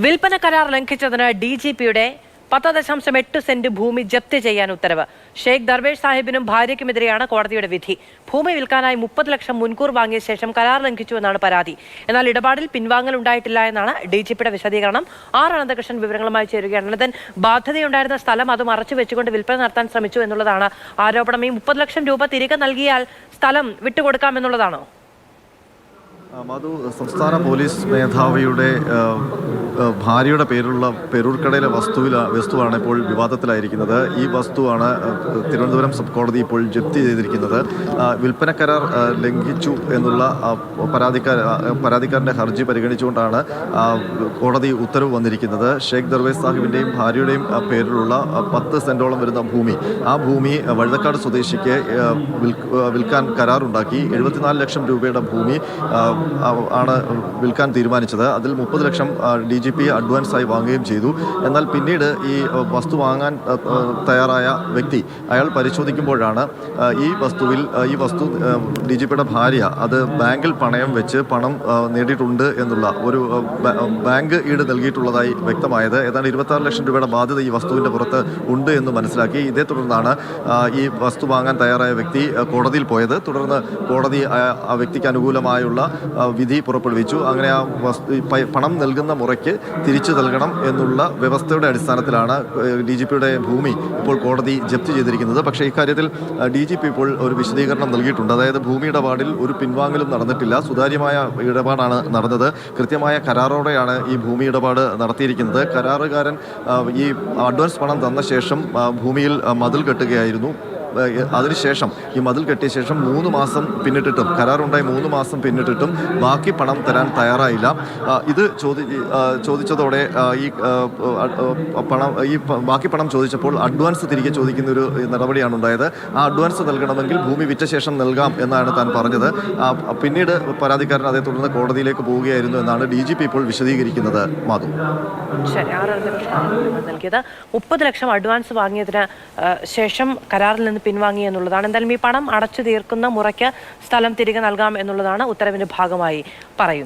വിൽപ്പന കരാർ ലംഘിച്ചതിന് DGPയുടെ 10.8 സെന്റ് ഭൂമി ജപ്തി ചെയ്യാൻ ഉത്തരവ്. ഷെയ്ഖ് ദർവേഷ് സാഹിബിനും ഭാര്യയ്ക്കുമെതിരെയാണ് കോടതിയുടെ വിധി. ഭൂമി വിൽക്കാനായി 30 ലക്ഷം മുൻകൂർ വാങ്ങിയ ശേഷം കരാർ ലംഘിച്ചുവെന്നാണ് പരാതി. എന്നാൽ ഇടപാടിൽ പിൻവാങ്ങൽ ഉണ്ടായിട്ടില്ല എന്നാണ് DGPയുടെ വിശദീകരണം. അനന്തകൃഷ്ണൻ വിവരങ്ങളുമായി ചേരുകയാണ്. അനന്തൻ, ബാധ്യതയുണ്ടായിരുന്ന സ്ഥലം അത് മറച്ചു വെച്ചുകൊണ്ട് വിൽപ്പന നടത്താൻ ശ്രമിച്ചു എന്നുള്ളതാണ് ആരോപണം. ഈ 30 ലക്ഷം രൂപ തിരികെ നൽകിയാൽ സ്ഥലം വിട്ടുകൊടുക്കാമെന്നുള്ളതാണോ? മധു, സംസ്ഥാന പോലീസ് മേധാവിയുടെ ഭാര്യയുടെ പേരുള്ള പെരൂർക്കടയിലെ വസ്തുവാണ് ഇപ്പോൾ വിവാദത്തിലായിരിക്കുന്നത്. ഈ വസ്തുവാണ് തിരുവനന്തപുരം സബ് കോടതി ഇപ്പോൾ ജപ്തി ചെയ്തിരിക്കുന്നത്. വിൽപ്പന കരാർ ലംഘിച്ചു എന്നുള്ള പരാതിക്കാരൻ്റെ ഹർജി പരിഗണിച്ചുകൊണ്ടാണ് കോടതി ഉത്തരവ് വന്നിരിക്കുന്നത്. ഷെയ്ഖ് ദർവേഷ് സാഹിബിൻ്റെയും ഭാര്യയുടെയും പേരിലുള്ള 10 സെന്റോളം വരുന്ന ഭൂമി, ആ ഭൂമി വഴുതക്കാട് സ്വദേശിക്ക് വിൽക്കാൻ കരാറുണ്ടാക്കി. 74 ലക്ഷം രൂപയുടെ ഭൂമി ആണ് വിൽക്കാൻ തീരുമാനിച്ചത്. അതിൽ 30 ലക്ഷം DGP അഡ്വാൻസായി വാങ്ങുകയും ചെയ്തു. എന്നാൽ പിന്നീട് ഈ വസ്തു വാങ്ങാൻ തയ്യാറായ വ്യക്തി അയാൾ പരിശോധിക്കുമ്പോഴാണ് ഈ വസ്തു DGPയുടെ ഭാര്യ അത് ബാങ്കിൽ പണയം വെച്ച് പണം നേടിയിട്ടുണ്ട് എന്നുള്ള ഒരു ബാങ്ക് ഈട് നൽകിയിട്ടുള്ളതായി വ്യക്തമായത്. ഏതാണ്ട് 26 ലക്ഷം രൂപയുടെ ബാധ്യത ഈ വസ്തുവിൻ്റെ പുറത്ത് ഉണ്ട് എന്ന് മനസ്സിലാക്കി. ഇതേ തുടർന്നാണ് ഈ വസ്തു വാങ്ങാൻ തയ്യാറായ വ്യക്തി കോടതിയിൽ പോയത്. തുടർന്ന് കോടതി ആ വ്യക്തിക്ക് അനുകൂലമായുള്ള വിധി പുറപ്പെടുവിച്ചു. അങ്ങനെ ആ പണം നൽകുന്ന മുറയ്ക്ക് തിരിച്ചു നൽകണം എന്നുള്ള വ്യവസ്ഥയുടെ അടിസ്ഥാനത്തിലാണ് DGPയുടെ ഭൂമി ഇപ്പോൾ കോടതി ജപ്തി ചെയ്തിരിക്കുന്നത്. പക്ഷേ ഇക്കാര്യത്തിൽ DGP ഇപ്പോൾ ഒരു വിശദീകരണം നൽകിയിട്ടുണ്ട്. അതായത് ഭൂമി ഇടപാടിൽ ഒരു പിൻവാങ്ങലും നടന്നിട്ടില്ല, സുതാര്യമായ ഇടപാടാണ് നടന്നത്. കൃത്യമായ കരാറോടെയാണ് ഈ ഭൂമി ഇടപാട് നടത്തിയിരിക്കുന്നത്. കരാറുകാരൻ ഈ അഡ്വാൻസ് പണം തന്ന ശേഷം ഭൂമിയിൽ മതിൽ കെട്ടുകയായിരുന്നു. അതിനുശേഷം ഈ മതിൽ കെട്ടിയ ശേഷം 3 മാസം പിന്നിട്ടിട്ടും, കരാറുണ്ടായി 3 മാസം പിന്നിട്ടിട്ടും ബാക്കി പണം തരാൻ തയ്യാറായില്ല. ഇത് ചോദിച്ചതോടെ ബാക്കി പണം ചോദിച്ചപ്പോൾ അഡ്വാൻസ് തിരികെ ചോദിക്കുന്ന ഒരു നടപടിയാണ് ഉണ്ടായത്. ആ അഡ്വാൻസ് നൽകണമെങ്കിൽ ഭൂമി വിറ്റ ശേഷം നൽകാം എന്നാണ് താൻ പറഞ്ഞത്. പിന്നീട് പരാതിക്കാരൻ അതേ തുടർന്ന് കോടതിയിലേക്ക് പോവുകയായിരുന്നു എന്നാണ് DGP ഇപ്പോൾ വിശദീകരിക്കുന്നത്. മാധു, ശരി, നൽകിയത് 30 ലക്ഷം അഡ്വാൻസ് വാങ്ങിയതിന് ശേഷം കരാറിൽ നിന്ന് പിൻവാങ്ങി എന്നുള്ളതാണ്. എന്തായാലും ഈ പണം അടച്ചു തീർക്കുന്ന മുറയ്ക്ക് സ്ഥലം തിരികെ നൽകാം എന്നുള്ളതാണ് ഉത്തരവിന്റെ ഭാഗമായി പറയുന്നത്.